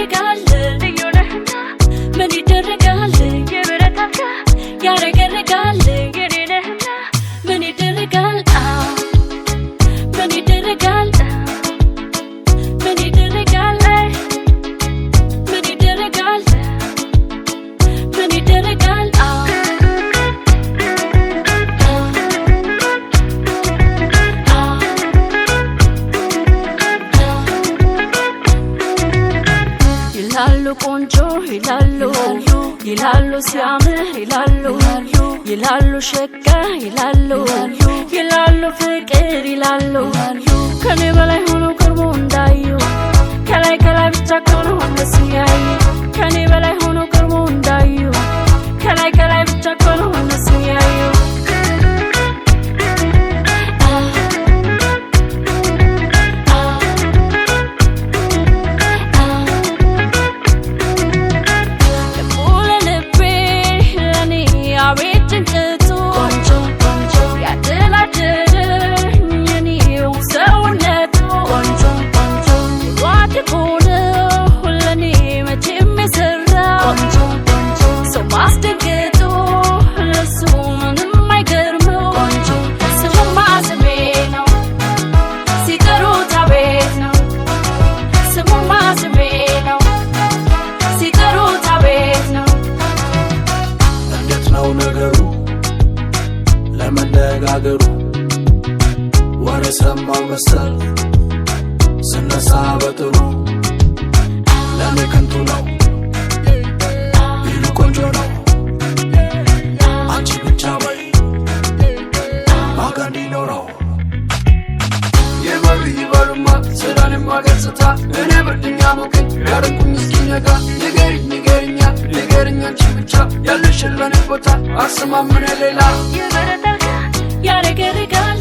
ይደረጋል ልዩነህና ምን ይደረጋል የበረታካ ያረገረጋል የኔነህና ምን ይደረጋል ምን ይደረጋል ምን ይደረጋል ምን ይደረጋል ምን ይደረጋል ይላሉ ቆንጆ ይላሉ ሲያምር ይላሉ ሸጋ ይላሉ ፍቅር ይላሉ ከኔ በላይ ሆኖ ቀርቦ እንዳዩ ከላይ ብቻ ከሆነ ወንደስ ያይ ከኔ በላይ ሆኖ ቀርቦ እንዳዩ ከላይ ብቻ ከሆነ ወንደስ ያዩ ለመነጋገሩ ወሬ ሰማው መሰል ስነሳ በጥሩ ለኔ ከንቱ ነው ይሉ ቆንጆ ነው አንቺ ብቻ ወይ ማጋ እንዲኖረው የመሪ ይበሉማ ስራን ማገጽታ እኔ ብርድኛ ሞቀኝ ያረኩኝ እስኪነጋ ንገሪኛ አንቺ ብቻ ያለሽን ለኔ ቦታ አስማምነ ሌላ ያረገረጋል